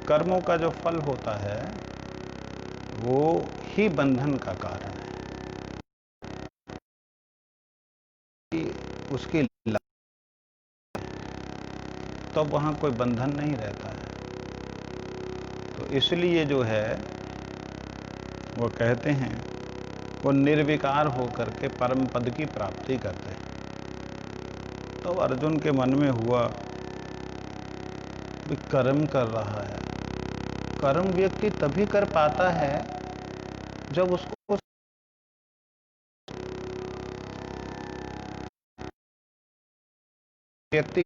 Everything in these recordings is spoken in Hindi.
कर्मों का जो फल होता है वो ही बंधन का कारण है। उसकी तो वहां कोई बंधन नहीं रहता है। तो इसलिए जो है वो कहते हैं वो निर्विकार होकर के परम पद की प्राप्ति करते हैं। तो अर्जुन के मन में हुआ कि कर्म कर रहा है। कर्म व्यक्ति तभी कर पाता है जब उसको व्यक्ति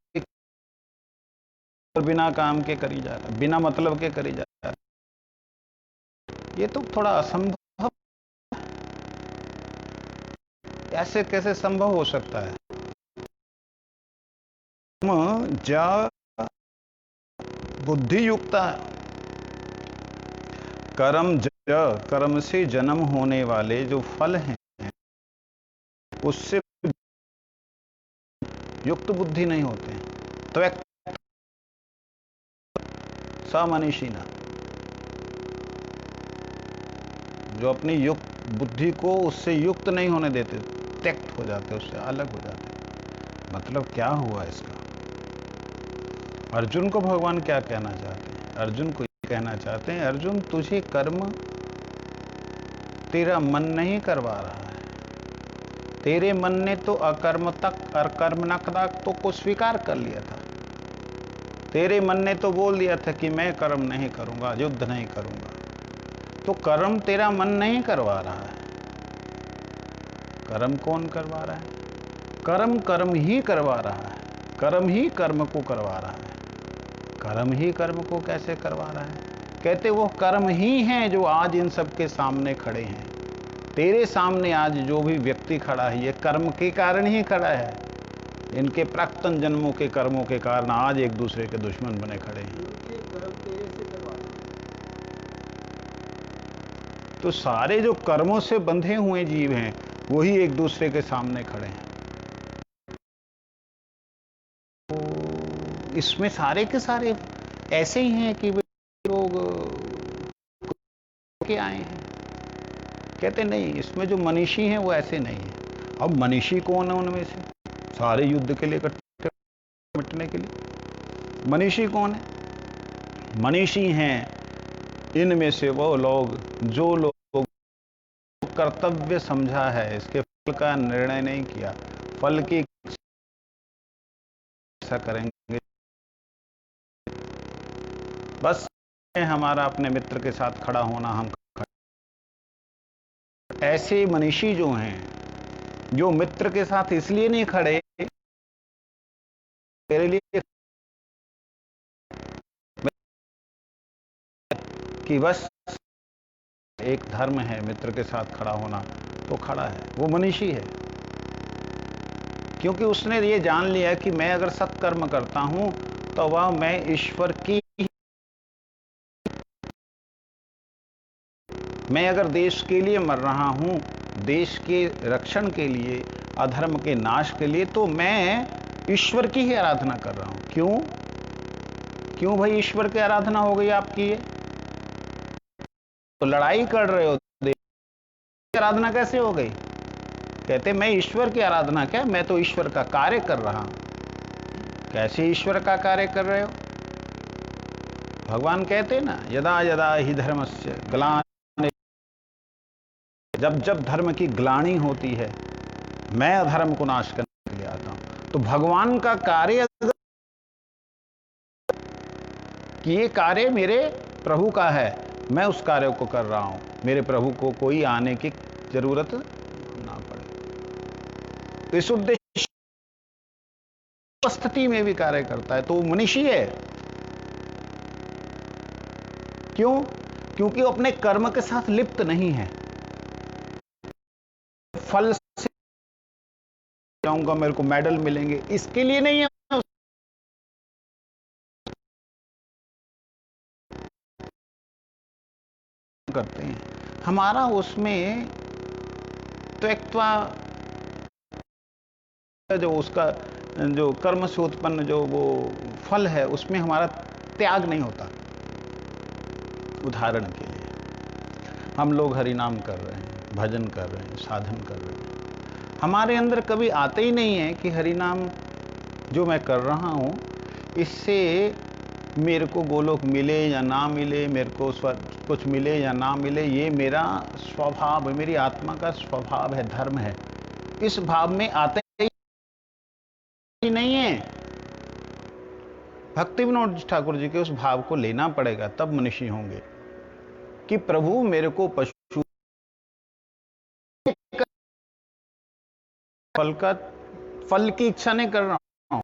बिना काम के करी जा रहा है, बिना मतलब के करी जा रहा है। ये तो थोड़ा असंभव, ऐसे कैसे संभव हो सकता है? जा बुद्धि युक्ता कर्म से जन्म होने वाले जो फल हैं उससे युक्त बुद्धि नहीं होते हैं। तो एक समनीषीना जो अपनी युक्त बुद्धि को उससे युक्त नहीं होने देते, त्यक्त हो जाते, उससे अलग हो जाते। मतलब क्या हुआ इसका? अर्जुन को भगवान क्या कहना चाहते हैं? अर्जुन को ये कहना चाहते हैं, अर्जुन तुझे कर्म तेरा मन नहीं करवा रहा है। तेरे मन ने तो अकर्म तक और कर्मणक तक तो को स्वीकार कर लिया था। तेरे मन ने तो बोल दिया था कि मैं कर्म नहीं करूंगा, युद्ध नहीं करूंगा। तो कर्म तेरा मन नहीं करवा रहा है। कर्म कौन करवा रहा है? कर्म ही करवा रहा है। कर्म ही कर्म को करवा रहा है। कर्म ही कर्म को कैसे करवा रहा है? कहते वो कर्म ही हैं जो आज इन सबके सामने खड़े हैं। तेरे सामने आज जो भी व्यक्ति खड़ा है ये कर्म के कारण ही खड़ा है। इनके प्राक्तन जन्मों के कर्मों के कारण आज एक दूसरे के दुश्मन बने खड़े हैं। तो सारे जो कर्मों से बंधे हुए जीव हैं वही एक दूसरे के सामने खड़े हैं। तो इसमें सारे के सारे ऐसे ही हैं कि वे लोग के आए हैं। कहते नहीं, इसमें जो मनीषी हैं वो ऐसे नहीं है। अब मनीषी कौन है उनमें से? सारे युद्ध के लिए इकट्ठे मिटने के लिए मनीषी कौन है? मनीषी हैं इनमें से वो लोग जो लोग कर्तव्य समझा है, इसके फल का निर्णय नहीं किया, फल की ऐसा करेंगे बस हमारा अपने मित्र के साथ खड़ा होना, हम ऐसे मनीषी जो हैं, जो मित्र के साथ इसलिए नहीं खड़े तेरे लिए कि बस एक धर्म है मित्र के साथ खड़ा होना, तो खड़ा है, वो मनीषी है। क्योंकि उसने ये जान लिया कि मैं अगर सत्कर्म करता हूं तो वह मैं ईश्वर की, मैं अगर देश के लिए मर रहा हूं, देश के रक्षण के लिए, अधर्म के नाश के लिए, तो मैं ईश्वर की ही आराधना कर रहा हूं। क्यों भाई ईश्वर की आराधना हो गई आपकी? ये तो लड़ाई कर रहे हो, देश की आराधना कैसे हो गई? कहते मैं ईश्वर की आराधना क्या, मैं तो ईश्वर का कार्य कर रहा हूं। कैसे ईश्वर का कार्य कर रहे हो? भगवान कहते ना, यदा यदा ही धर्मस्य ग्लानि, जब जब धर्म की ग्लानि होती है मैं अधर्म को नाश करने के लिए आता हूं। तो भगवान का कार्य कि ये कार्य मेरे प्रभु का है, मैं उस कार्य को कर रहा हूं, मेरे प्रभु को कोई आने की जरूरत ना पड़े। तो इस उद्देश्य स्थिति में भी कार्य करता है, तो वो मनीषी है। क्यों? क्योंकि वो अपने कर्म के साथ लिप्त नहीं है। फल से जाऊंगा, मेरे को मेडल मिलेंगे, इसके लिए नहीं है करते हैं। हमारा उसमें त्यक्त्वा, जो उसका जो कर्म से उत्पन्न जो वो फल है उसमें हमारा त्याग नहीं होता। उदाहरण के लिए हम लोग हरि नाम कर रहे हैं, भजन कर रहे हैं, साधन कर रहे हैं, हमारे अंदर कभी आते ही नहीं है कि हरि नाम जो मैं कर रहा हूँ इससे मेरे को गोलोक मिले या ना मिले, मेरे को कुछ मिले या ना मिले, ये मेरा स्वभाव है, मेरी आत्मा का स्वभाव है, धर्म है। इस भाव में आते ही नहीं है। भक्ति विनोद ठाकुर जी के उस भाव को लेना पड़ेगा, तब मनुष्य होंगे कि प्रभु मेरे को पशु फल की इच्छा नहीं कर रहा हूं,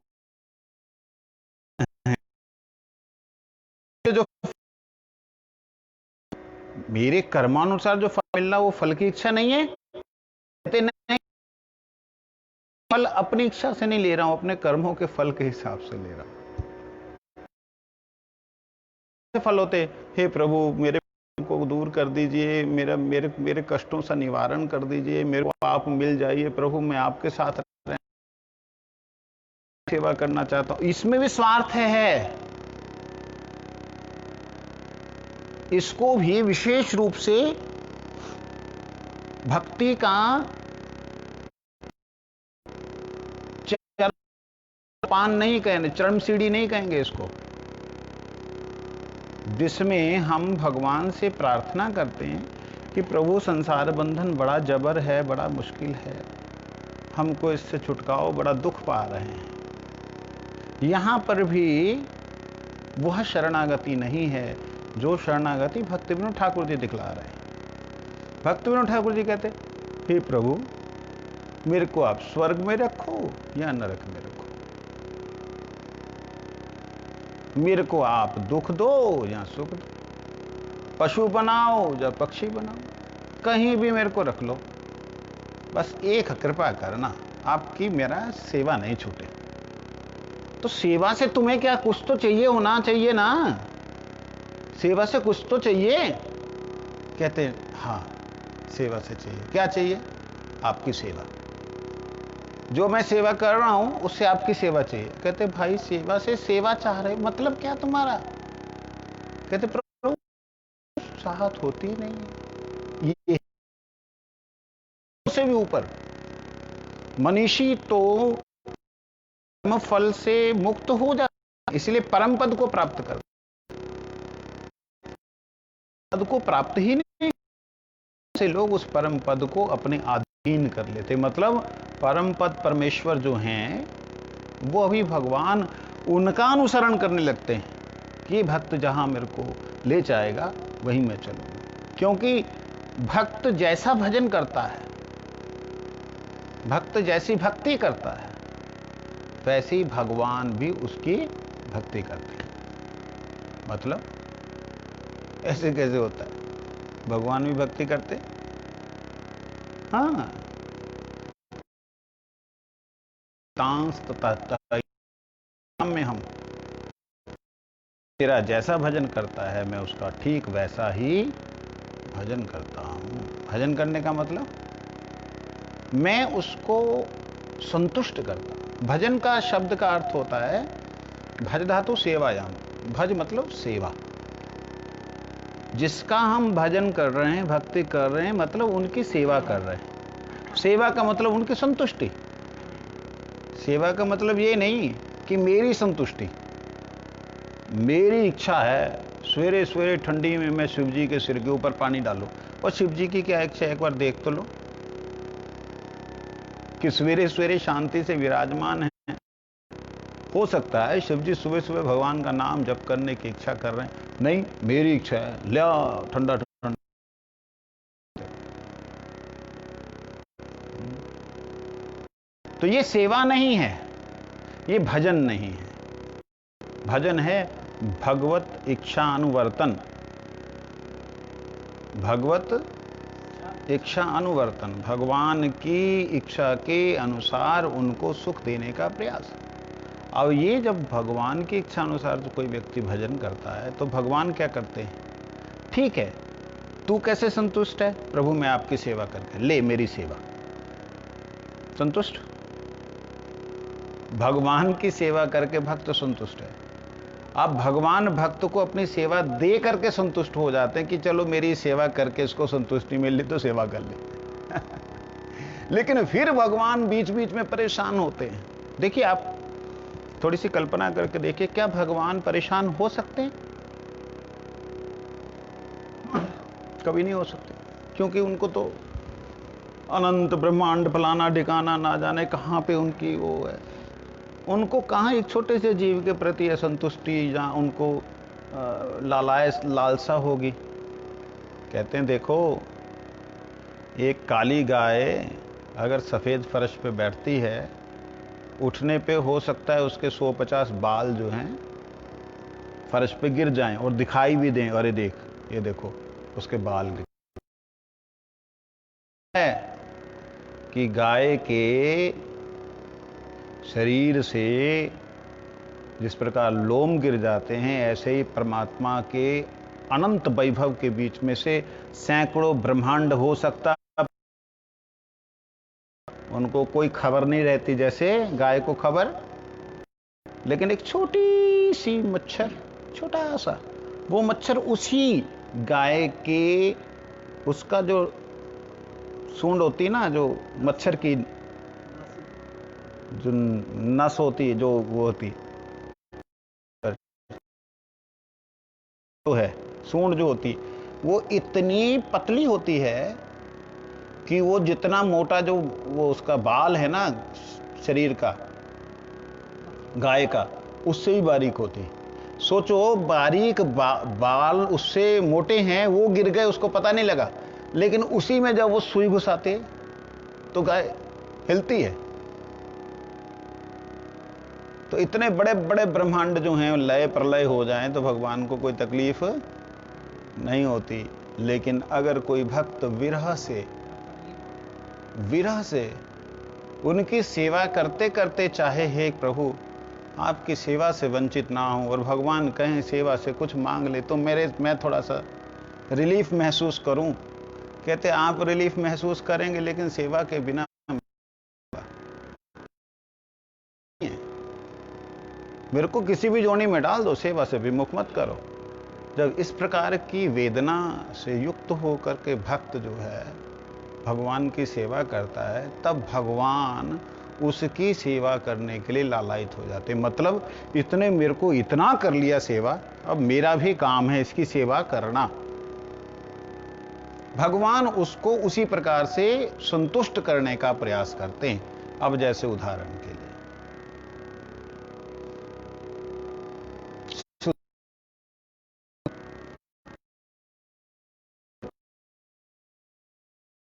जो मेरे कर्मानुसार जो फल मिल रहा वो फल की इच्छा नहीं है। कहते नहीं, फल अपनी इच्छा से नहीं ले रहा हूं, अपने कर्मों के फल के हिसाब से ले रहा हूं। फल होते, हे प्रभु मेरे को दूर कर दीजिए, मेरे कष्टों से निवारण कर दीजिए, मेरे को आप मिल जाइए प्रभु, मैं आपके साथ सेवा करना चाहता हूं। इसमें भी स्वार्थ है। इसको भी विशेष रूप से भक्ति का पान नहीं कहेंगे, चरम सीढ़ी नहीं कहेंगे इसको, जिसमें हम भगवान से प्रार्थना करते हैं कि प्रभु संसार बंधन बड़ा जबर है, बड़ा मुश्किल है, हमको इससे छुटकाओ, बड़ा दुख पा रहे हैं। यहां पर भी वह शरणागति नहीं है जो शरणागति भक्ति विनोद ठाकुर जी दिखला रहे हैं। भक्ति विनोद ठाकुर जी कहते, हे प्रभु मेरे को आप स्वर्ग में रखो या नरक में रखो, मेरे को आप दुख दो या सुख दो, पशु बनाओ या पक्षी बनाओ, कहीं भी मेरे को रख लो, बस एक कृपा करना, आपकी मेरा सेवा नहीं छूटे। तो सेवा से तुम्हें क्या, कुछ तो चाहिए, होना चाहिए ना, सेवा से कुछ तो चाहिए। कहते हाँ सेवा से चाहिए, क्या चाहिए, आपकी सेवा, जो मैं सेवा कर रहा हूं उससे आपकी सेवा चाहिए। कहते भाई सेवा से सेवा चाह रहे, मतलब क्या तुम्हारा? कहते प्रभु चाहत होती नहीं है। ये से भी ऊपर मनीषी तो फल से मुक्त हो जाता, इसलिए परम पद को प्राप्त कर, पद को प्राप्त ही नहीं से लोग उस परम पद को अपने अधीन कर लेते। मतलब परम पद परमेश्वर जो हैं वो अभी भगवान उनका अनुसरण करने लगते हैं कि भक्त जहां मेरे को ले जाएगा वहीं मैं चलूंगा। क्योंकि भक्त जैसा भजन करता है, भक्त जैसी भक्ति करता है, वैसे ही भगवान भी उसकी भक्ति करते हैं। मतलब ऐसे कैसे होता है, भगवान भी भक्ति करते? हाँ, में हम तेरा जैसा भजन करता है मैं उसका ठीक वैसा ही भजन करता हूं। भजन करने का मतलब मैं उसको संतुष्ट करता हूं। भजन का शब्द का अर्थ होता है भज धातु सेवायाम, भज मतलब सेवा। जिसका हम भजन कर रहे हैं, भक्ति कर रहे हैं, मतलब उनकी सेवा कर रहे हैं। सेवा का मतलब उनकी संतुष्टि। सेवा का मतलब ये नहीं कि मेरी संतुष्टि, मेरी इच्छा है सवेरे सवेरे ठंडी में मैं शिव जी के सिर के ऊपर पानी डालूं। और शिव जी की क्या इच्छा, एक बार देख तो लो कि सवेरे सवेरे शांति से विराजमान है। हो सकता है शिव जी सुबह सुबह भगवान का नाम जप करने की इच्छा कर रहे हैं, नहीं मेरी इच्छा है ले ठंडा ठंडा। तो ये सेवा नहीं है, ये भजन नहीं है। भजन है भगवत इच्छा अनुवर्तन, भगवत इच्छा अनुवर्तन, भगवान की इच्छा के अनुसार उनको सुख देने का प्रयास। और ये जब भगवान की इच्छा अनुसार जो कोई व्यक्ति भजन करता है तो भगवान क्या करते हैं, ठीक है तू कैसे संतुष्ट है प्रभु, मैं आपकी सेवा करके, ले मेरी सेवा, संतुष्ट। भगवान की सेवा करके भक्त संतुष्ट है। आप भगवान भक्त को अपनी सेवा दे करके संतुष्ट हो जाते हैं कि चलो मेरी सेवा करके इसको संतुष्टि मिल ली तो सेवा कर ली। लेकिन फिर भगवान बीच बीच में परेशान होते हैं। देखिए, आप थोड़ी सी कल्पना करके देखिए, क्या भगवान परेशान हो सकते हैं? कभी नहीं हो सकते, क्योंकि उनको तो अनंत ब्रह्मांड फलाना ठिकाना ना जाने कहां पे उनकी वो है। उनको कहां एक छोटे से जीव के प्रति असंतुष्टि या उनको लालसा होगी। कहते हैं देखो, एक काली गाय अगर सफेद फर्श पे बैठती है, उठने पे हो सकता है उसके 150 बाल जो हैं फर्श पे गिर जाएं और दिखाई भी दें, अरे देख, ये देखो उसके बाल गिर है। कि गाय के शरीर से जिस प्रकार लोम गिर जाते हैं, ऐसे ही परमात्मा के अनंत वैभव के बीच में से सैकड़ों ब्रह्मांड हो सकता, उनको कोई खबर नहीं रहती जैसे गाय को खबर। लेकिन एक छोटी सी मच्छर, छोटा सा वो मच्छर उसी गाय के, उसका जो सूंड होती है ना, जो मच्छर की जो नस होती है, जो वो होती तो है सूंड जो होती, वो इतनी पतली होती है कि वो जितना मोटा जो वो उसका बाल है ना शरीर का गाय का, उससे ही बारीक होती है। सोचो, बारीक बाल उससे मोटे हैं, वो गिर गए उसको पता नहीं लगा, लेकिन उसी में जब वो सुई घुसाते तो गाय हिलती है। तो इतने बड़े बड़े ब्रह्मांड जो हैं लय प्रलय हो जाएं तो भगवान को कोई तकलीफ नहीं होती। लेकिन अगर कोई भक्त विरह से उनकी सेवा करते करते चाहे, हे प्रभु आपकी सेवा से वंचित ना हो, और भगवान कहें सेवा से कुछ मांग ले तो मैं थोड़ा सा रिलीफ महसूस करूं। कहते आप रिलीफ महसूस करेंगे लेकिन सेवा के बिना मेरे को किसी भी जोनी में डाल दो, सेवा से विमुख मत करो। जब इस प्रकार की वेदना से युक्त होकर के भक्त जो है भगवान की सेवा करता है, तब भगवान उसकी सेवा करने के लिए लालायित हो जाते। मतलब इतने मेरे को इतना कर लिया सेवा, अब मेरा भी काम है इसकी सेवा करना। भगवान उसको उसी प्रकार से संतुष्ट करने का प्रयास करते हैं। अब जैसे उदाहरण के लिए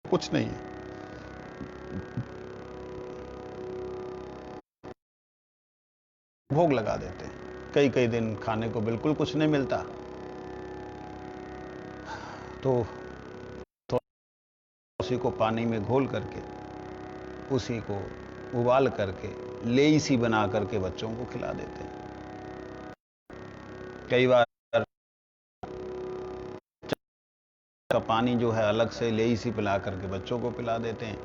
कुछ नहीं है, भोग लगा देते हैं, कई कई दिन खाने को बिल्कुल कुछ नहीं मिलता, तो उसी को पानी में घोल करके, उसी को उबाल करके लेईसी बना करके बच्चों को खिला देते हैं। कई बार का पानी जो है अलग से लेईसी पिला करके बच्चों को पिला देते हैं,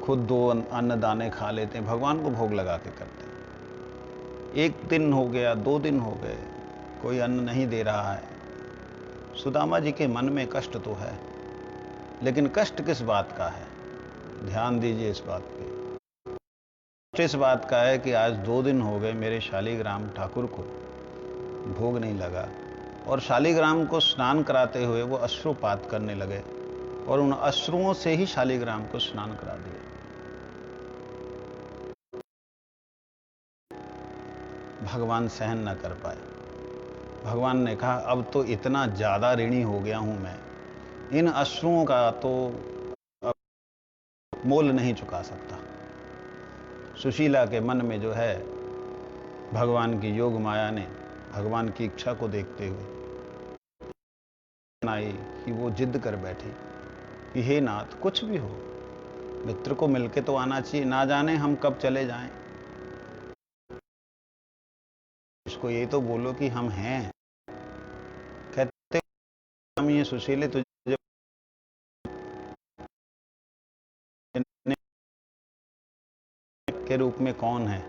खुद 2 अन्न दाने खा लेते हैं, भगवान को भोग लगा के करते हैं। 1 दिन हो गया, 2 दिन हो गए, कोई अन्न नहीं दे रहा है। सुदामा जी के मन में कष्ट तो है, लेकिन कष्ट किस बात का है? ध्यान दीजिए इस बात पे। इस बात का है कि आज 2 दिन हो गए मेरे शालिग्राम ठाकुर को भोग नहीं लगा, और शालिग्राम को स्नान कराते हुए वो अश्रुपात करने लगे, और उन अश्रुओं से ही शालिग्राम को स्नान करा दिया। भगवान सहन न कर पाए। भगवान ने कहा अब तो इतना ज्यादा ऋणी हो गया हूं मैं, इन अश्रुओं का तो मोल नहीं चुका सकता। सुशीला के मन में जो है भगवान की योग माया ने भगवान की इच्छा को देखते हुए आई कि वो जिद कर बैठी कि हे नाथ, कुछ भी हो, मित्र को मिलके तो आना चाहिए, ना जाने हम कब चले जाएं। इसको ये तो बोलो कि हम हैं। कहते हम ये सुशीले तुझे के रूप में कौन है?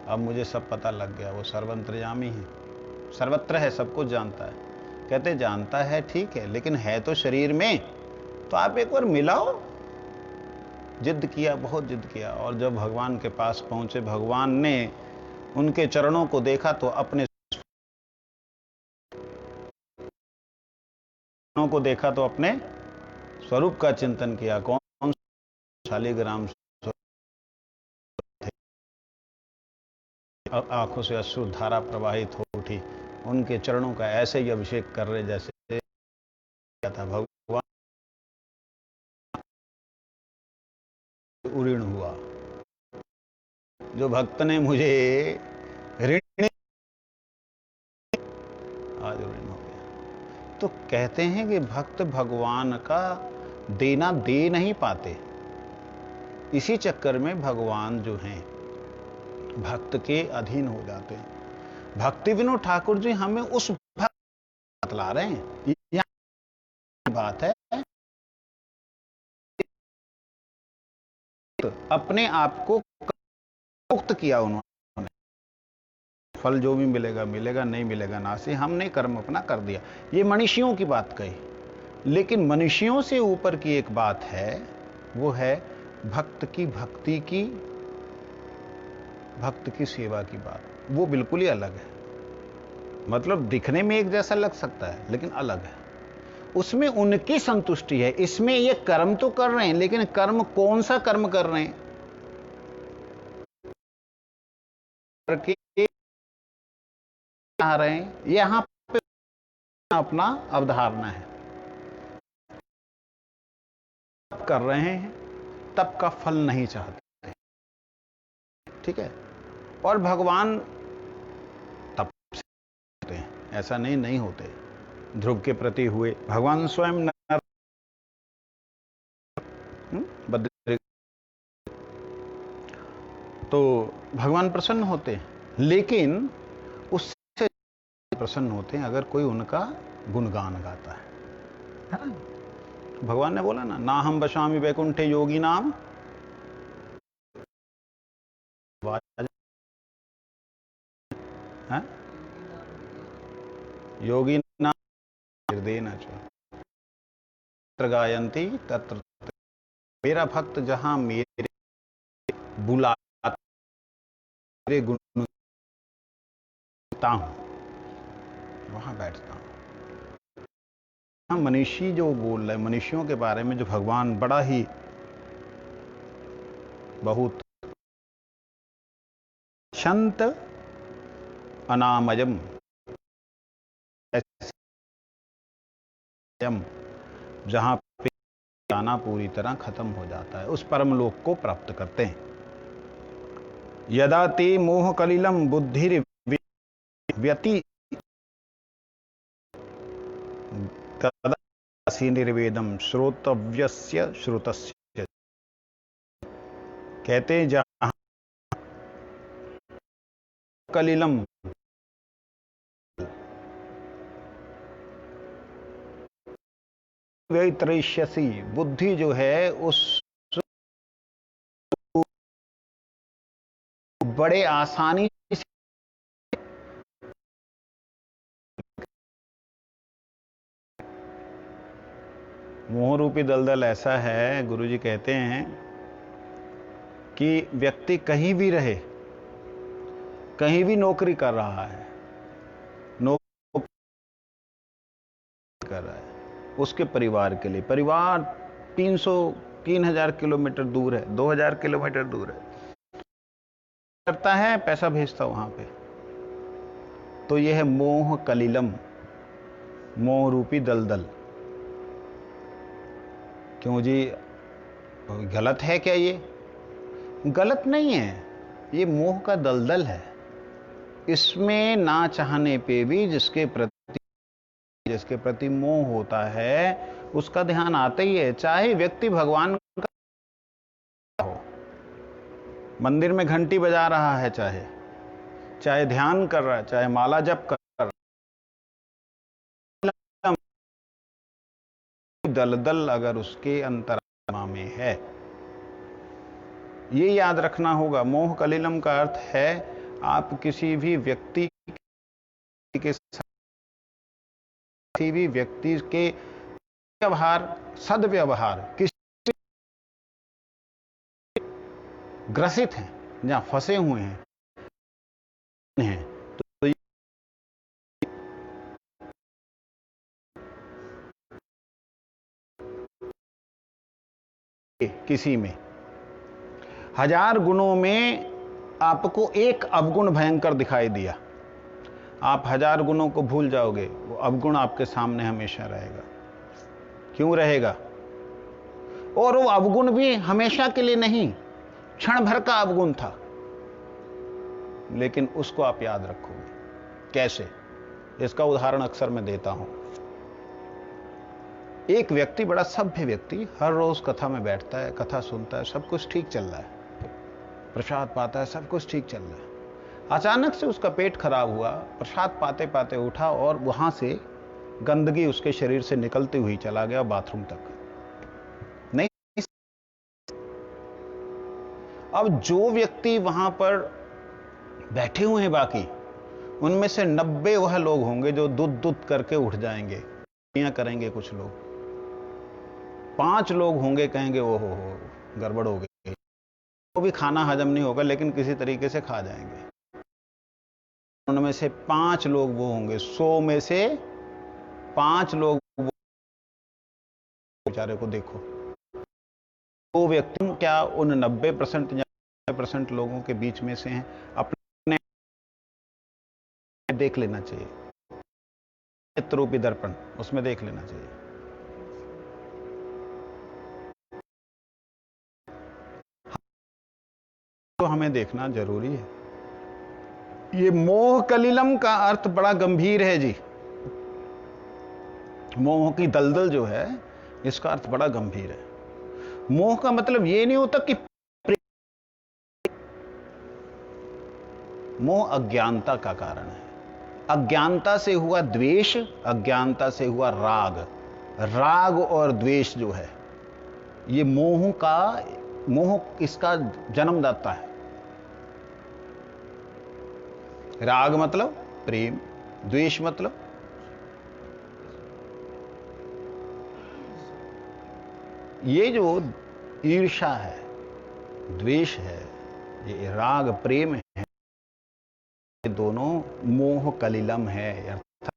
अब मुझे सब पता लग गया, वो सर्वंतर्यामी है। सर्वत्र है, सब कुछ जानता है। कहते जानता है ठीक है, लेकिन है तो शरीर में, तो आप एक बार मिलाओ। जिद किया, बहुत जिद किया, और जब भगवान के पास पहुंचे, भगवान ने उनके चरणों को देखा तो अपने को देखा तो अपने स्वरूप का चिंतन किया। कौन? शालिग्राम। आंखों से अश्रु धारा प्रवाहित हो उठी, उनके चरणों का ऐसे ही अभिषेक कर रहे जैसे क्या था। भगवान उऋण हुआ, जो भक्त ने मुझे ऋण आज ऋण हो गया। तो कहते हैं कि भक्त भगवान का देना दे नहीं पाते, इसी चक्कर में भगवान जो हैं भक्त के अधीन हो जाते हैं। भक्ति विनोद ठाकुर जी हमें उस भक्त बतला रहे हैं। यह बात है, अपने आप को मुक्त किया उन्होंने। फल जो भी मिलेगा मिलेगा, नहीं मिलेगा नासी, हमने कर्म अपना कर दिया। ये मनुष्यों की बात कही, लेकिन मनुष्यों से ऊपर की एक बात है, वो है भक्त की भक्ति की, भक्त की सेवा की बात। वो बिल्कुल ही अलग है। मतलब दिखने में एक जैसा लग सकता है, लेकिन अलग है। उसमें उनकी संतुष्टि है। इसमें ये कर्म तो कर रहे हैं, लेकिन कर्म कौन सा कर्म कर रहे हैं? करके आ रहे हैं, यहां पे अपना अवधारणा है। कर रहे हैं तब का फल नहीं चाहते, ठीक है। और भगवान तब से होते हैं, ऐसा नहीं होते। ध्रुव के प्रति हुए, भगवान स्वयं बद्री, तो भगवान प्रसन्न होते हैं, लेकिन उससे प्रसन्न होते हैं अगर कोई उनका गुणगान गाता है ना। भगवान ने बोला ना हम बशामि वैकुंठे योगी नाम, योगी नाम हृदय न च गायंती तत्र। मेरा भक्त जहां मेरे बुला मेरे गुण हूं, वहां बैठता हूं। मनीषी जो बोल रहे, मनुष्यों के बारे में जो भगवान बड़ा ही बहुत शांत अनामयम, जहां पे जाना पूरी तरह खत्म हो जाता है, उस परम लोक को प्राप्त करते हैं। यदा ते मोह कलिलम बुद्धिर व्यति तदा निर्वेदम श्रोतव्यस्य श्रुतस्य। कहते हैं जहां कलिलम वैत्रैष्यसी, बुद्धि जो है उस बड़े आसानी से मोह रूपी दलदल ऐसा है, गुरुजी कहते हैं कि व्यक्ति कहीं भी रहे, कहीं भी नौकरी कर रहा है, नौकरी कर रहा है उसके परिवार के लिए, परिवार 300-3000 किलोमीटर दूर है, 2000 किलोमीटर दूर है, करता है पैसा भेजता वहां पे। तो यह है मोह कलिलम, मोह रूपी दलदल। क्यों जी, गलत है क्या? ये गलत नहीं है, ये मोह का दलदल है। इसमें ना चाहने पे भी जिसके प्रति मोह होता है उसका ध्यान आता ही है। चाहे व्यक्ति भगवान का हो, मंदिर में घंटी बजा रहा है, चाहे ध्यान कर रहा है, चाहे माला जप कर रहा है, दलदल अगर उसके अंतरात्मा में है, ये याद रखना होगा। मोह कलिलम का अर्थ है आप किसी भी व्यक्ति के साथ किसी भी व्यक्ति के व्यवहार, सदव्यवहार किस ग्रसित हैं, जहां फंसे हुए हैं, तो किसी में 1000 गुणों में आपको एक अवगुण भयंकर दिखाई दिया, आप 1000 गुणों को भूल जाओगे, वो अवगुण आपके सामने हमेशा रहेगा। क्यों रहेगा? और वो अवगुण भी हमेशा के लिए नहीं, क्षण भर का अवगुण था, लेकिन उसको आप याद रखोगे। कैसे? इसका उदाहरण अक्सर मैं देता हूं। एक व्यक्ति, बड़ा सभ्य व्यक्ति, हर रोज कथा में बैठता है, कथा सुनता है, सब कुछ ठीक चल रहा है, प्रसाद पाता है, सब कुछ ठीक चल रहा है। अचानक से उसका पेट खराब हुआ, प्रसाद पाते पाते उठा और वहां से गंदगी उसके शरीर से निकलती हुई चला गया बाथरूम तक। नहीं, अब जो व्यक्ति वहां पर बैठे हुए हैं, बाकी उनमें से 90 वह लोग होंगे जो दूध दूध करके उठ जाएंगे, करेंगे। कुछ लोग, 5 लोग होंगे, कहेंगे ओ हो गड़बड़ हो गई, वो भी खाना हजम नहीं होगा, लेकिन किसी तरीके से खा जाएंगे। उनमें से 5 लोग वो होंगे, 100 में से 5 लोग बेचारे को देखो। वो व्यक्ति क्या उन 90% या 90% लोगों के बीच में से हैं? अपने देख लेना चाहिए, नेत्ररूपी दर्पण, उसमें देख लेना चाहिए। तो हमें देखना जरूरी है। ये मोह कलिलम का अर्थ बड़ा गंभीर है जी। मोह की दलदल जो है, इसका अर्थ बड़ा गंभीर है। मोह का मतलब ये नहीं होता कि मोह अज्ञानता का कारण है। अज्ञानता से हुआ द्वेष, अज्ञानता से हुआ राग। राग और द्वेष जो है, ये मोह इसका जन्मदाता है। राग मतलब प्रेम, द्वेष मतलब ये जो ईर्ष्या है, द्वेष है, ये राग प्रेम है, ये दोनों मोह कलिलम है। अर्थात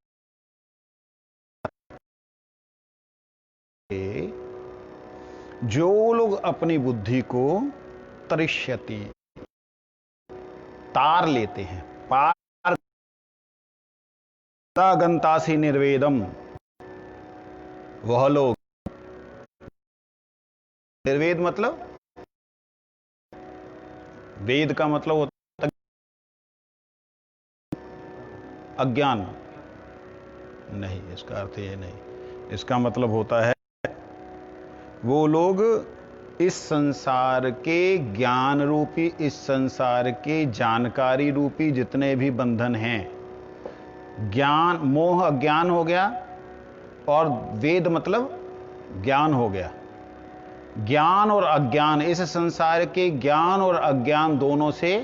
जो लोग अपनी बुद्धि को तरिष्यति, तार लेते हैं, पार गंतासी निर्वेदम, वह लोग, निर्वेद मतलब, वेद का मतलब होता है अज्ञान, नहीं, इसका अर्थ ये नहीं। इसका मतलब होता है वो लोग इस संसार के ज्ञान रूपी, इस संसार के जानकारी रूपी जितने भी बंधन हैं, ज्ञान, मोह अज्ञान हो गया, और वेद मतलब ज्ञान हो गया। ज्ञान और अज्ञान, इस संसार के ज्ञान और अज्ञान दोनों से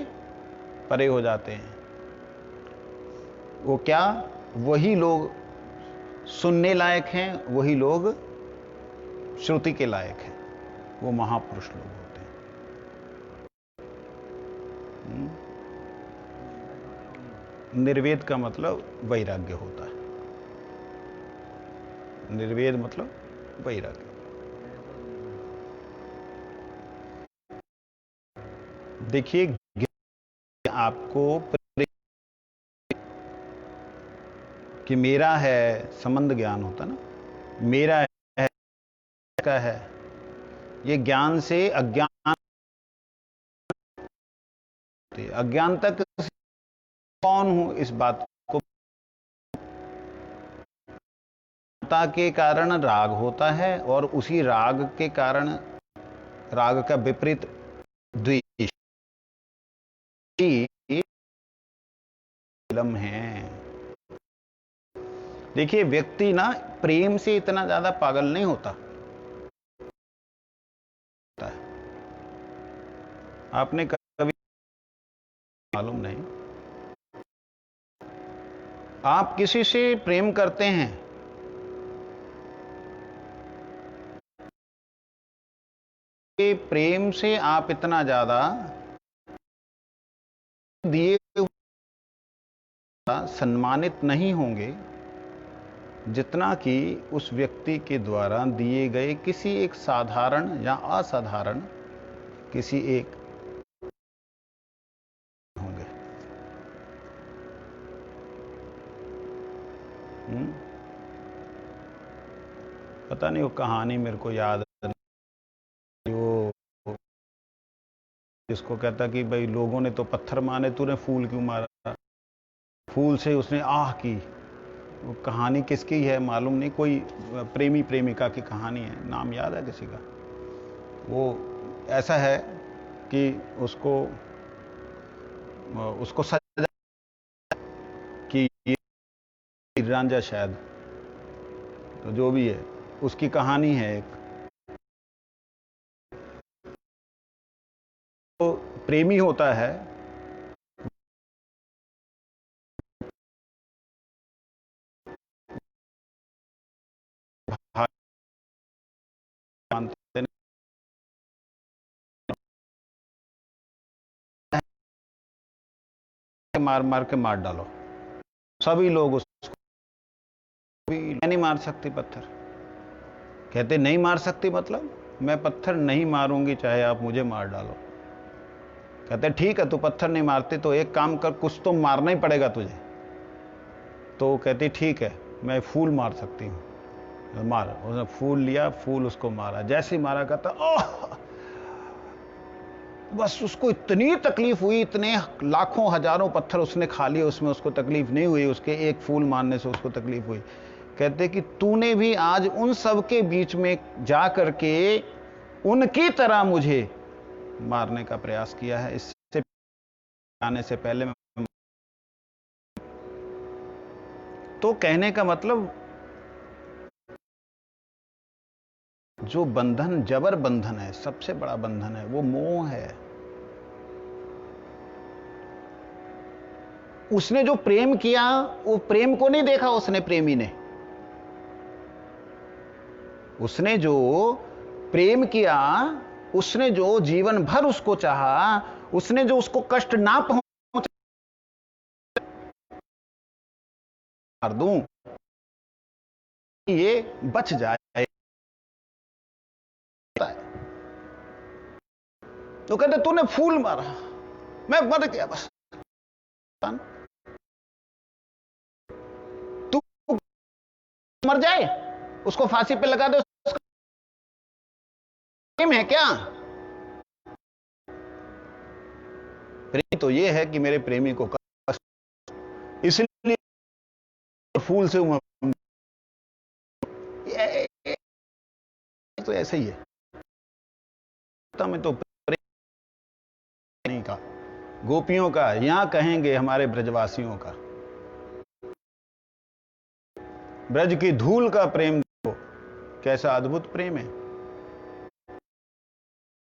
परे हो जाते हैं। वो क्या? वही लोग सुनने लायक हैं, वही लोग श्रुति के लायक हैं, वो महापुरुष लोग होते हैं। निर्वेद का मतलब वैराग्य होता है। निर्वेद मतलब वैराग्य। देखिए, आपको कि मेरा है, संबंध ज्ञान होता ना, मेरा है का है, ये ज्ञान से अज्ञान, अज्ञान तक कौन हूं, इस बात को के कारण राग होता है, और उसी राग के कारण, राग का विपरीत द्वेष है। देखिए, व्यक्ति ना प्रेम से इतना ज्यादा पागल नहीं होता। आपने कभी, मालूम नहीं, आप किसी से प्रेम करते हैं, कि प्रेम से आप इतना ज्यादा दिए सम्मानित नहीं होंगे जितना कि उस व्यक्ति के द्वारा दिए गए किसी एक साधारण या असाधारण किसी एक होंगे। पता नहीं वो कहानी मेरे को याद नहीं, वो जिसको कहता कि भाई लोगों ने तो पत्थर मारे, तूने फूल क्यों मारा, फूल से उसने आह की। वो कहानी किसकी है मालूम नहीं, कोई प्रेमी प्रेमिका की कहानी है, नाम याद है किसी का। वो ऐसा है कि उसको उसको सजा कि ये रांझा शायद, तो जो भी है उसकी कहानी है एक। तो प्रेमी होता है, मानते मार मार के मार डालो सभी लोग उसको, मैं नहीं मार सकती पत्थर। कहते नहीं मार सकती मतलब, मैं पत्थर नहीं मारूंगी चाहे आप मुझे मार डालो। कहते ठीक है तू पत्थर नहीं मारती तो एक काम कर, कुछ तो मारना ही पड़ेगा तुझे। तो कहती ठीक है मैं फूल मार सकती हूँ, मार। उसने फूल लिया, फूल उसको मारा, जैसे ही मारा कहता ओह, बस उसको इतनी तकलीफ हुई, इतने लाखों हजारों पत्थर उसने खा लिए, उसमें उसको तकलीफ नहीं हुई, उसके एक फूल मारने से उसको तकलीफ हुई। कहते कि तूने भी आज उन सब के बीच में जा करके उनकी तरह मुझे मारने का प्रयास किया है, इससे आने से पहले मैं। तो कहने का मतलब जो बंधन, जबर बंधन है, सबसे बड़ा बंधन है, वो मोह है। उसने जो प्रेम किया, वो प्रेम को नहीं देखा उसने, प्रेमी ने, उसने जो प्रेम किया, उसने जो जीवन भर उसको चाहा, उसने जो उसको कष्ट ना पहुंचा मार दूं ये बच जाए, तो कहते तूने फूल मारा, मैं मर गया बस। तू मर जाए, उसको फांसी पे लगा दे, प्रेम है क्या? प्रेम तो ये है कि मेरे प्रेमी को कष्ट, इसलिए फूल से तो ऐसे ही है। में तो प्रेम नहीं का, गोपियों का, यहां कहेंगे हमारे ब्रजवासियों का, ब्रज की धूल का प्रेम देखो कैसा अद्भुत प्रेम है।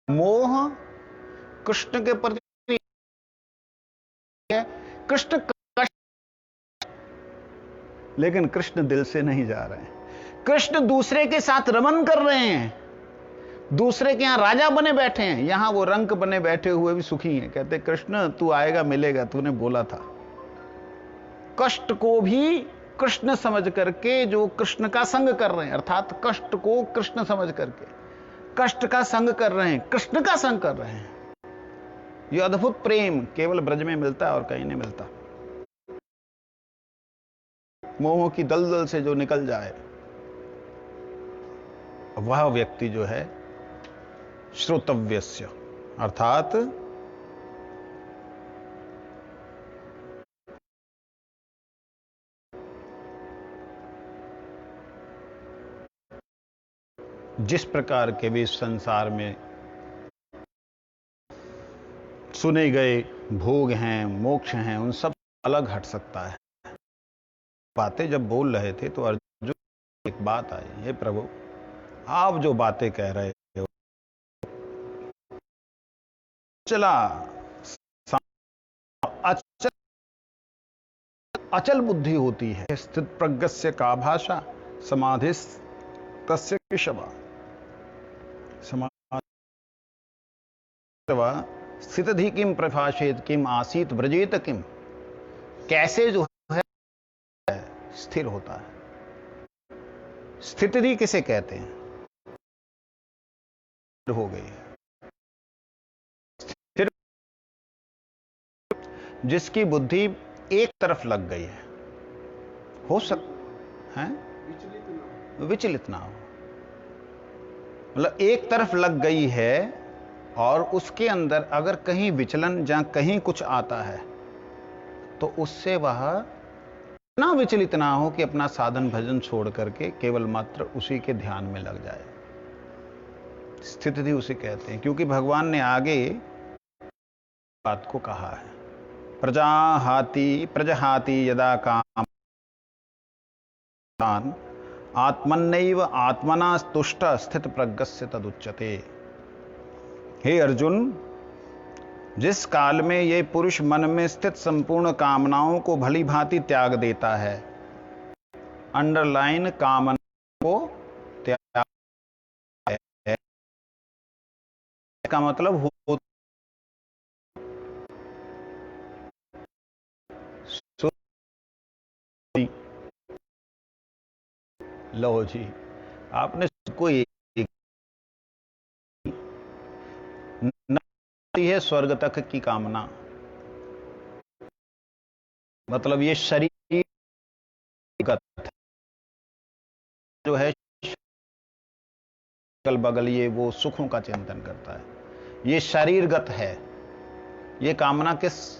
मोह कृष्ण के प्रति है, कृष्ण कष्ट, लेकिन कृष्ण दिल से नहीं जा रहे हैं। कृष्ण दूसरे के साथ रमन कर रहे हैं, दूसरे के यहां राजा बने बैठे हैं, यहां वो रंक बने बैठे हुए भी सुखी हैं। कहते कृष्ण तू आएगा मिलेगा, तूने बोला था। कष्ट को भी कृष्ण समझ करके जो कृष्ण का संग कर रहे हैं, अर्थात कष्ट को कृष्ण समझ करके कष्ट का संग कर रहे हैं, कृष्ण का संग कर रहे हैं। यह अद्भुत प्रेम केवल ब्रज में मिलता है और कहीं नहीं मिलता। मोह की दलदल से जो निकल जाए वह व्यक्ति जो है श्रोतव्यस्य, अर्थात जिस प्रकार के भी संसार में सुने गए भोग हैं, मोक्ष हैं, उन सब अलग हट सकता है। बातें जब बोल रहे थे तो अर्जुन एक बात आई, हे प्रभु आप जो बातें कह रहे हो चला अच्छा, अचल बुद्धि होती है। स्थित प्रज्ञस्य का भाषा समाधि तस्य केशवा। स्थितधि किम प्रभाषेत किम आसीत व्रजेत किम। कैसे जो है स्थिर होता है। स्थिति किसे कहते हैं? हो गई स्थिर, जिसकी बुद्धि एक तरफ लग गई है। हो सकता है विचलित ना हो, मतलब एक तरफ लग गई है और उसके अंदर अगर कहीं विचलन या कहीं कुछ आता है तो उससे वह इतना विचलित ना हो कि अपना साधन भजन छोड़ करके केवल मात्र उसी के ध्यान में लग जाए। स्थिति उसे कहते हैं, क्योंकि भगवान ने आगे बात को कहा है, प्रजहाति यदा काम आत्मन्नैव आत्मना तुष्ट स्थित प्रज्ञस्य तदुच्यते। हे अर्जुन, जिस काल में ये पुरुष मन में स्थित संपूर्ण कामनाओं को भली भांति त्याग देता है, अंडरलाइन कामना को त्याग है, का मतलब हो लो जी, आपने कोई है स्वर्ग तक की कामना, मतलब ये शरीर जो है अगल बगल ये वो सुखों का चिंतन करता है, ये शरीरगत है। ये कामना किस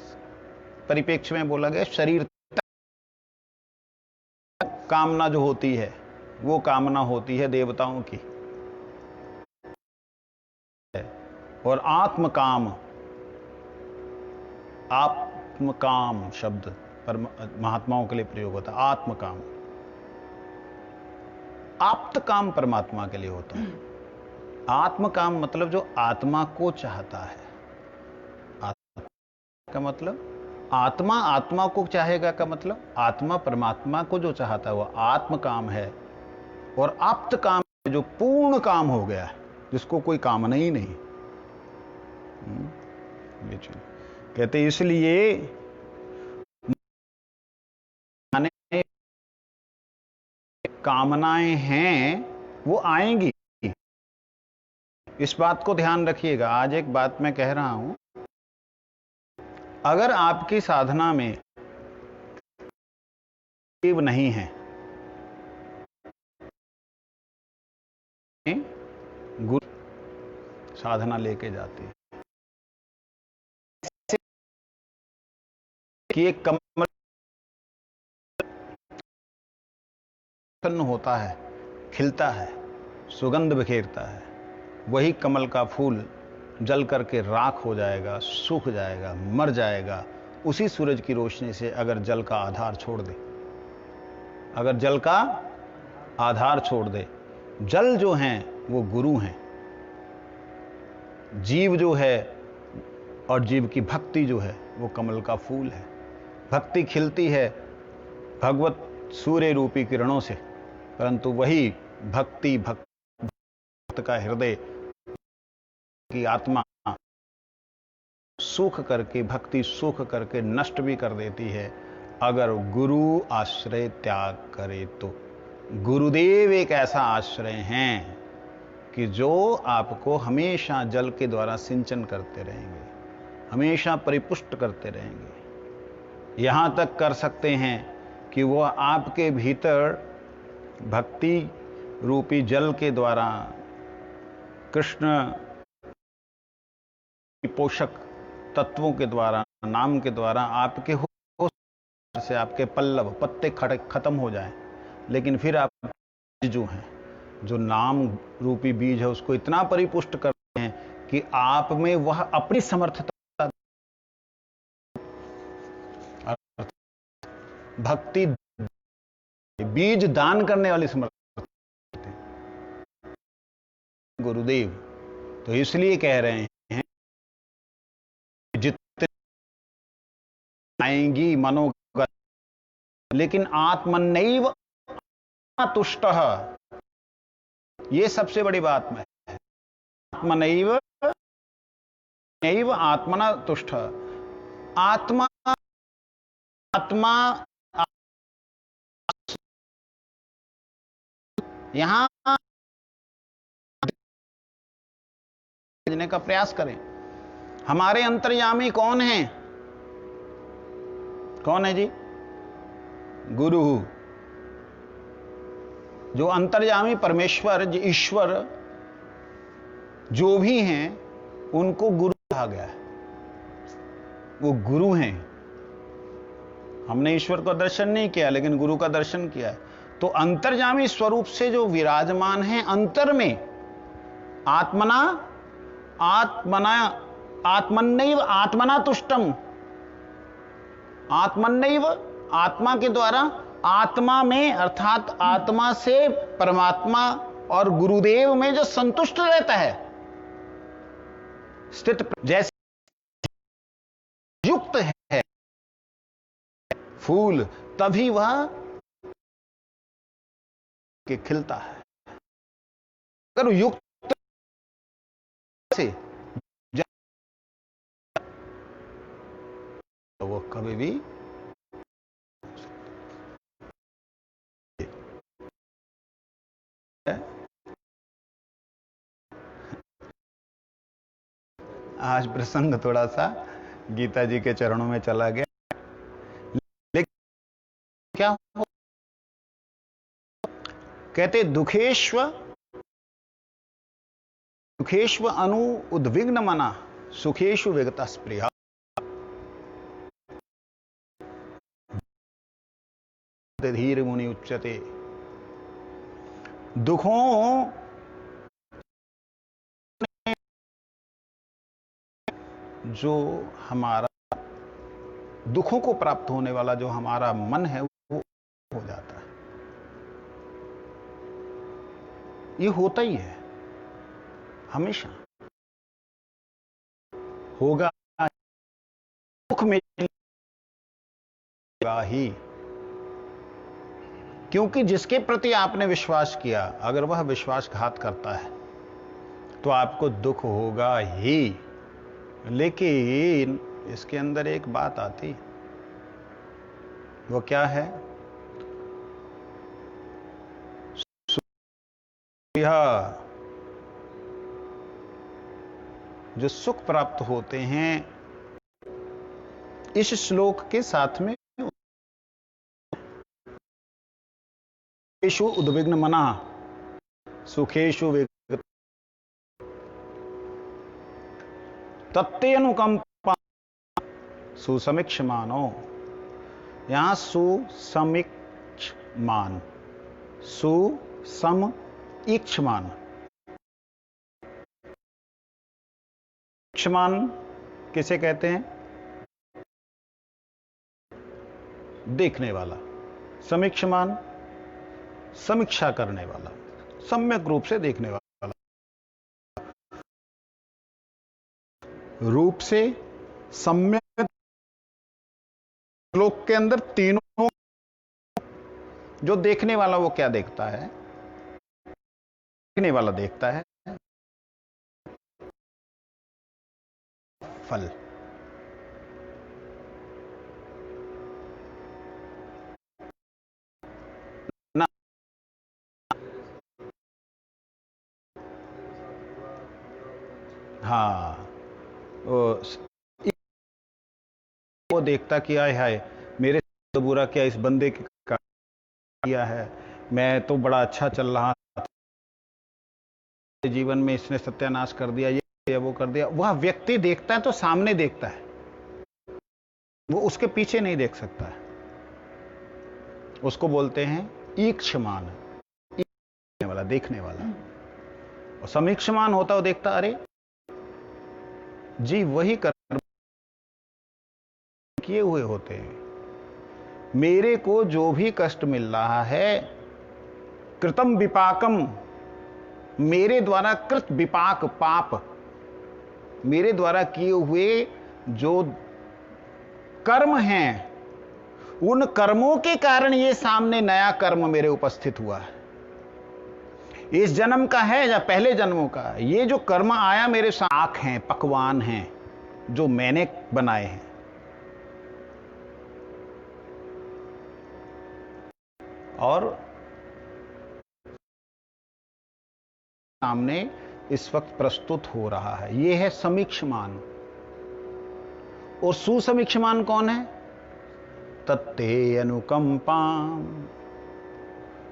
परिप्रेक्ष्य में बोला गया? शरीर कामना जो होती है वो कामना होती है देवताओं की, और आत्मकाम, आत्मकाम शब्द पर महात्माओं के लिए प्रयोग होता है। आत्मकाम, आप्त काम परमात्मा के लिए होता है। आत्मकाम मतलब जो आत्मा को चाहता है। आत्मा का मतलब आत्मा आत्मा को चाहेगा का मतलब आत्मा परमात्मा को जो चाहता है वो आत्मकाम है। और आप्त काम जो पूर्ण काम हो गया है, जिसको कोई कामना ही नहीं। कहते इसलिए कामनाएं हैं वो आएंगी। इस बात को ध्यान रखिएगा। आज एक बात मैं कह रहा हूं, अगर आपकी साधना में नहीं है, गुरु साधना लेके जाती है कि एक कमल होता है, खिलता है, सुगंध बिखेरता है, वही कमल का फूल जल करके राख हो जाएगा, सूख जाएगा, मर जाएगा। उसी सूरज की रोशनी से अगर जल का आधार छोड़ दे, अगर जल का आधार छोड़ दे, जल जो हैं वो गुरु हैं, जीव जो है और जीव की भक्ति जो है वो कमल का फूल है। भक्ति खिलती है भगवत सूर्य रूपी किरणों से, परंतु वही भक्त का हृदय की आत्मा सूख करके, भक्ति सूख करके नष्ट भी कर देती है अगर गुरु आश्रय त्याग करे तो। गुरुदेव एक ऐसा आश्रय हैं कि जो आपको हमेशा जल के द्वारा सिंचन करते रहेंगे, हमेशा परिपुष्ट करते रहेंगे। यहां तक कर सकते हैं कि वह आपके भीतर भक्ति रूपी जल के द्वारा, कृष्ण पोषक तत्वों के द्वारा, नाम के द्वारा आपके हो से आपके पल्लव पत्ते खत्म हो जाएं, लेकिन फिर आप जो हैं, जो नाम रूपी बीज है, उसको इतना परिपुष्ट करते हैं कि आप में वह अपनी समर्थता, भक्ति बीज दान करने वाली समर्थ गुरुदेव। तो इसलिए कह रहे हैं जितने आएंगी मनोगत लेकिन आत्मनैव तुष्टः, ये सबसे बड़ी बात में है। आत्मनैव नैव आत्मना तुष्ट, आत्मा आत्मा यहां समझने का प्रयास करें। हमारे अंतर्यामी कौन है? कौन है जी? गुरु। जो अंतर्यामी परमेश्वर, जो ईश्वर जो भी हैं, उनको गुरु कहा गया है। वो गुरु हैं। हमने ईश्वर का दर्शन नहीं किया, लेकिन गुरु का दर्शन किया है। तो अंतर्यामी स्वरूप से जो विराजमान है अंतर में, आत्मनैव आत्मना तुष्टम, आत्मनैव आत्मा के द्वारा, आत्मा में अर्थात आत्मा से परमात्मा और गुरुदेव में जो संतुष्ट रहता है, स्थित जैसे युक्त है फूल, तभी वह के खिलता है। अगर युक्त से तो वो कभी भी आज प्रसंग थोड़ा सा गीता जी के चरणों में चला गया, लेकिन क्या हो? कहते दुखेश्व अनु उद्विग्न मना, सुखेशु विगता स्प्रिया। धीर मुनि उच्यते। दुखों जो हमारा, दुखों को प्राप्त होने वाला जो हमारा मन है वो हो जाता है। ये होता ही है, हमेशा होगा। दुख में ही, क्योंकि जिसके प्रति आपने विश्वास किया, अगर वह विश्वासघात करता है तो आपको दुख होगा ही। लेकिन इसके अंदर एक बात आती, वो क्या है? यह जो सुख प्राप्त होते हैं इस श्लोक के साथ में, सुखेषु उद्विग्न मना, सुखेषु तत्ते अनुकंपा सुसमीक्षमानो। यहां सुसमीक्षमान, सुसमीक्षमान, क्षमान किसे कहते हैं? देखने वाला। समीक्षमान समीक्षा करने वाला, सम्यक रूप से देखने वाला। रूप से सम्यक, श्लोक के अंदर तीनों, जो देखने वाला वो क्या देखता है? देखने वाला देखता है फल। ना हाँ, वो देखता कि आय हाय मेरे तो बुरा क्या इस बंदे के किया है, मैं तो बड़ा अच्छा चल रहा था, जीवन में इसने सत्यानाश कर दिया, ये वो कर दिया। वह व्यक्ति देखता है तो सामने देखता है, वो उसके पीछे नहीं देख सकता है। उसको बोलते हैं ईक्षमान, देखने वाला, देखने वाला। और समीक्षमान होता वो देखता, अरे जी वही कर्म किए हुए होते हैं, मेरे को जो भी कष्ट मिल रहा है, कृतम विपाकम, मेरे द्वारा कृत विपाक, पाप, मेरे द्वारा किए हुए जो कर्म हैं उन कर्मों के कारण ये सामने नया कर्म मेरे उपस्थित हुआ है। इस जन्म का है या पहले जन्मों का, ये जो कर्म आया मेरे साथ हैं, पकवान हैं जो मैंने बनाए हैं। और सामने इस वक्त प्रस्तुत हो रहा है, ये है समीक्षमान। और सुसमीक्षमान कौन है? तत्ते अनुकंपाम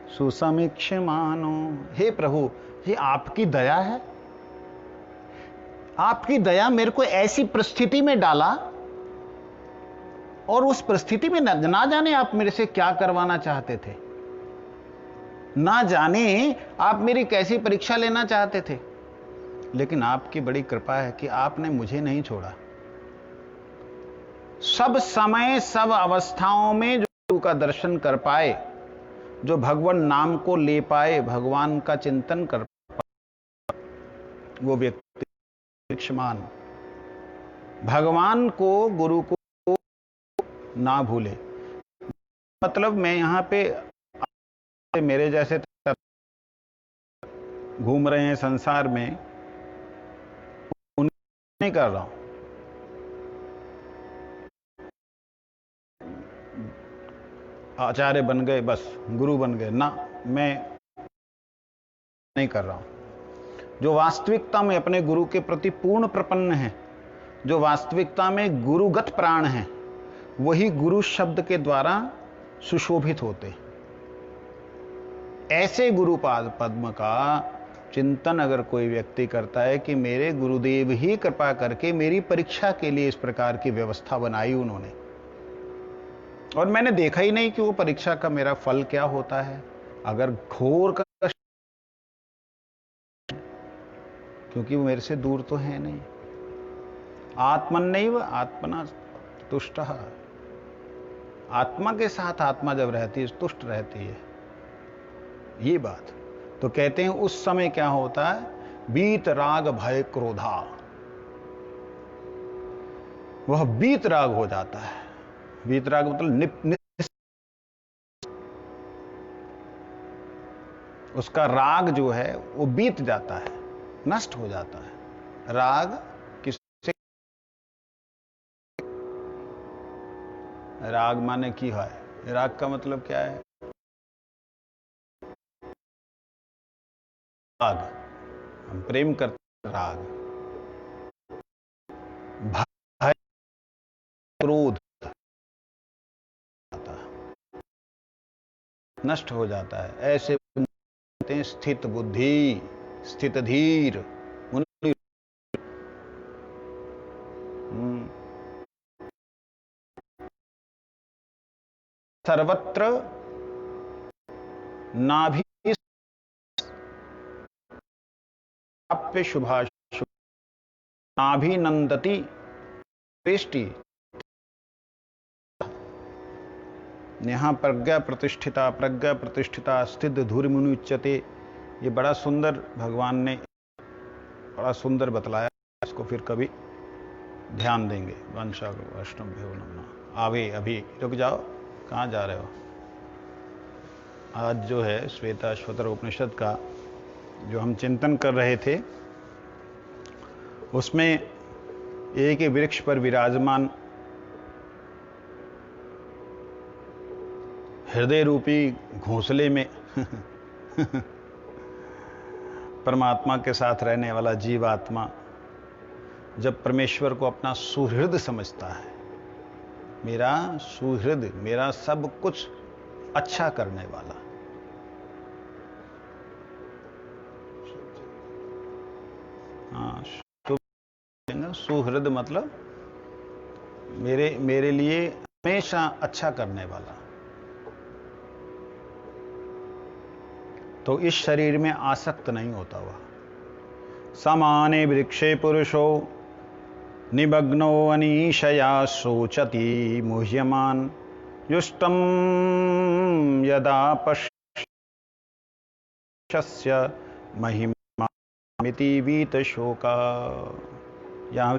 सुसमीक्षमानो। हे प्रभु, ये आपकी दया है। आपकी दया मेरे को ऐसी परिस्थिति में डाला, और उस परिस्थिति में ना जाने आप मेरे से क्या करवाना चाहते थे, ना जाने आप मेरी कैसी परीक्षा लेना चाहते थे। लेकिन आपकी बड़ी कृपा है कि आपने मुझे नहीं छोड़ा। सब समय सब अवस्थाओं में जो गुरु का दर्शन कर पाए, जो भगवान नाम को ले पाए, भगवान का चिंतन कर पाए, वो व्यक्ति समीक्षमान, भगवान को, गुरु को ना भूले। मतलब मैं यहां पे मेरे जैसे घूम रहे हैं संसार में, उन्हें नहीं कर रहा हूं। आचार्य बन गए, बस गुरु बन गए, ना, मैं नहीं कर रहा हूं। जो वास्तविकता में अपने गुरु के प्रति पूर्ण प्रपन्न है, जो वास्तविकता में गुरुगत प्राण है, वही गुरु शब्द के द्वारा सुशोभित होते। ऐसे गुरुपाद पद्म का चिंतन अगर कोई व्यक्ति करता है कि मेरे गुरुदेव ही कृपा करके मेरी परीक्षा के लिए इस प्रकार की व्यवस्था बनाई उन्होंने, और मैंने देखा ही नहीं कि वो परीक्षा का मेरा फल क्या होता है, अगर घोर का, क्योंकि वो मेरे से दूर तो है नहीं। आत्मन्नैव आत्मना तुष्टः, आत्मा के साथ आत्मा जब रहती है, तुष्ट रहती है, ये बात। तो कहते हैं उस समय क्या होता है? बीत राग भय क्रोधा, वह बीत राग हो जाता है। बीत राग मतलब उसका राग जो है वो बीत जाता है, नष्ट हो जाता है। राग किससे? राग माने की है, राग का मतलब क्या है? राग, हम प्रेम करते, राग। भय क्रोध नष्ट हो जाता है। ऐसे स्थित बुद्धि, स्थित धीर, सर्वत्र नाभि प्राप्य शुभाशुभ नाभिनंदति पेष्टि। यहाँ प्रज्ञा प्रतिष्ठिता स्थित धूर्मुनि उच्यते। ये बड़ा सुंदर भगवान ने बड़ा सुंदर बतलाया, इसको फिर कभी ध्यान देंगे। वंशा वैष्णव आवे, अभी रुक जाओ, कहाँ जा रहे हो? आज जो है श्वेताश्वतर उपनिषद का जो हम चिंतन कर रहे थे, उसमें एक ही वृक्ष पर विराजमान हृदय रूपी घोंसले में परमात्मा के साथ रहने वाला जीवात्मा जब परमेश्वर को अपना सुहृद समझता है, मेरा सुहृद, मेरा सब कुछ अच्छा करने वाला, हाँ, सुहृद मतलब मेरे लिए हमेशा अच्छा करने वाला, तो इस शरीर में आसक्त नहीं होता हुआ। समाने वृक्षे पुरुषो निमग्नो अनीशया शोचति मुह्यमान युष्टम यदा पश्यस्य महिमामिति वीत शोका। यहाँ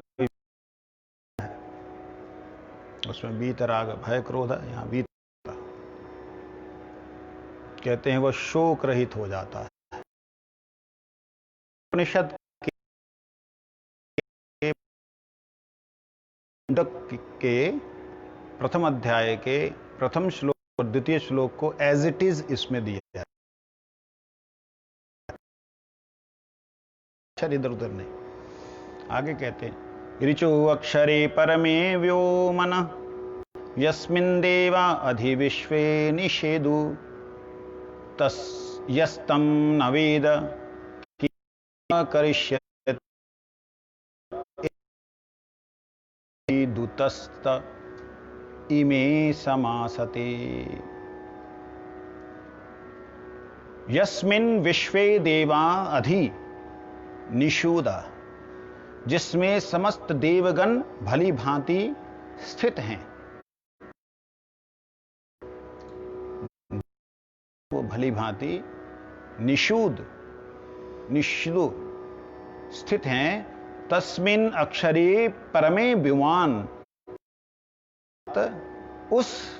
उसमें बीत राग भय क्रोध है, यहाँ बीत कहते हैं वह शोक रहित हो जाता है। उपनिषद के प्रथम अध्याय के प्रथम श्लोक और द्वितीय श्लोक को एज इट इज इसमें दिया है, अक्षर इधर उधर नहीं। आगे कहते हैं ऋचो अक्षरे परमे व्योमन यस्मिन् देवा अधिविश्वे निषेदु तस् यस्तं न वेद किं करिष्यति दूतस्त इमे समासते। यस्मिन् विश्वे देवा अधि निषूद, जिसमें समस्त देवगण भली भांति स्थित हैं। वो भली भांति निषूद स्थित हैं। तस्मिन् अक्षरे परमे विद्वान, उस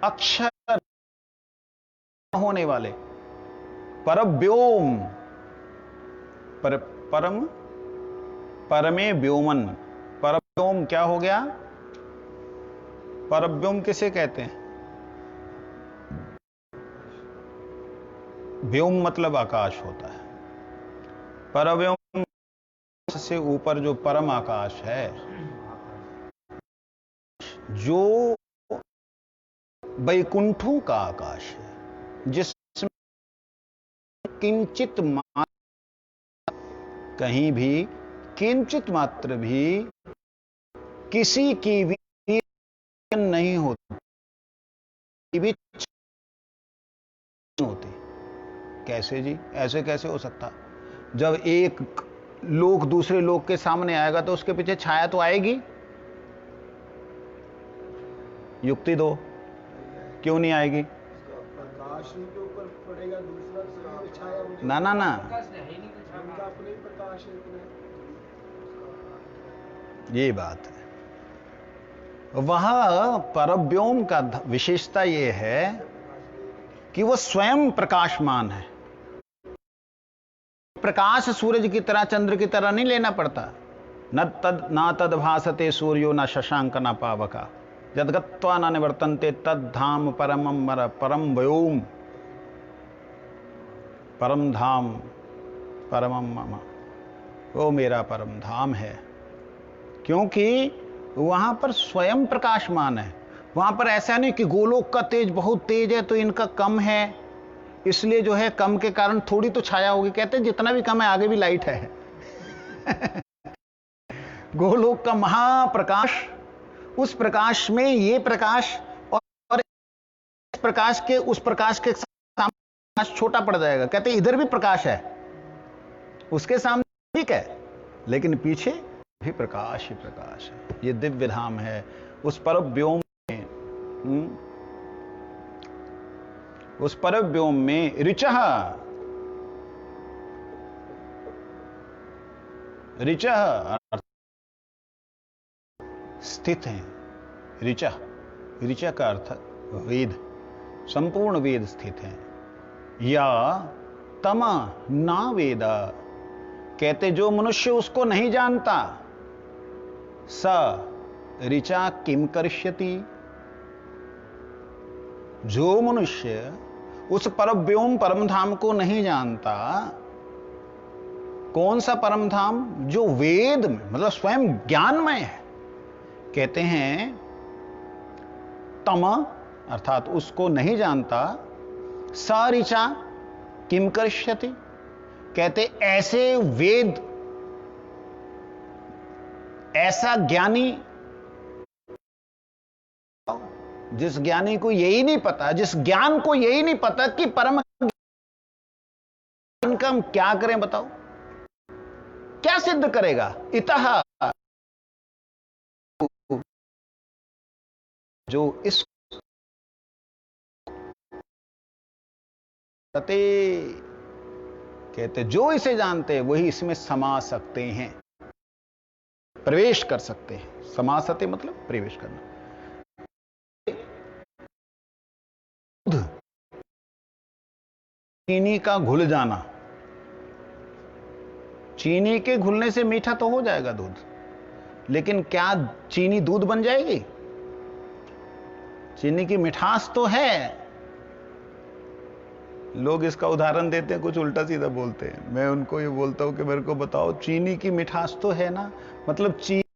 अक्षर होने वाले परव्योम परमे व्योमन। परव्योम क्या हो गया? परव्योम किसे कहते हैं? व्योम मतलब आकाश होता है। परव्योम से ऊपर जो परम आकाश है, जो वैकुंठों का आकाश है, जिसमें किंचित मात्र, कहीं भी किंचित मात्र भी किसी की भी नहीं होती, भी होती। कैसे जी? ऐसे कैसे हो सकता? जब एक लोक दूसरे लोक के सामने आएगा तो उसके पीछे छाया तो आएगी। युक्ति दो, क्यों नहीं आएगी? प्रकाश के ऊपर पड़ेगा, दूसरा छाया ना ना ना, अपने प्रकाश ये बात है। वह परव्योम का विशेषता यह है कि वह स्वयं प्रकाशमान है। प्रकाश सूरज की तरह, चंद्र की तरह नहीं लेना पड़ता। न तद भासते सूर्यो न शशांक न पावका यद्गत्वा न निवर्तन्ते तद धाम परमम परम व्योम। परम धाम परमम मम, वो मेरा परम धाम है, क्योंकि वहां पर स्वयं प्रकाशमान है। वहां पर ऐसा नहीं कि गोलोक का तेज बहुत तेज है तो इनका कम है, इसलिए जो है कम के कारण थोड़ी तो छाया होगी। कहते हैं जितना भी कम है आगे भी लाइट है। गोलोक का महाप्रकाश, उस प्रकाश में ये प्रकाश और इस प्रकाश के उस प्रकाश के सामने छोटा पड़ जाएगा। कहते हैं इधर भी प्रकाश है, उसके सामने ठीक है, लेकिन पीछे भी प्रकाश ही प्रकाश है। ये दिव्य धाम है। उस परव्योम में, उस परव्योम में ऋचः स्थित हैं। ऋचा का अर्थ वेद, संपूर्ण वेद स्थित हैं। या तम ना वेद, कहते जो मनुष्य उसको नहीं जानता, स ऋचा किम करिष्यति, जो मनुष्य उस परव्योम परम धाम को नहीं जानता। कौन सा परम धाम? जो वेद में, मतलब स्वयं ज्ञानमय है। कहते हैं तम अर्थात उसको नहीं जानता। स ऋचा किम करिष्यति, कहते ऐसे वेद, ऐसा ज्ञानी, जिस ज्ञानी को यही नहीं पता, जिस ज्ञान को यही नहीं पता कि परम ज्ञान का हम क्या करें, बताओ क्या सिद्ध करेगा? इतः, जो इस कहते जो इसे जानते हैं वही इसमें समा सकते हैं, प्रवेश कर सकते हैं। समासते मतलब प्रवेश करना। चीनी का घुल जाना। चीनी के घुलने से मीठा तो हो जाएगा दूध, लेकिन क्या चीनी दूध बन जाएगी? चीनी की मिठास तो है। लोग इसका उदाहरण देते हैं, कुछ उल्टा सीधा बोलते हैं। मैं उनको ये बोलता हूं कि मेरे को बताओ, चीनी की मिठास तो है ना, मतलब चीनी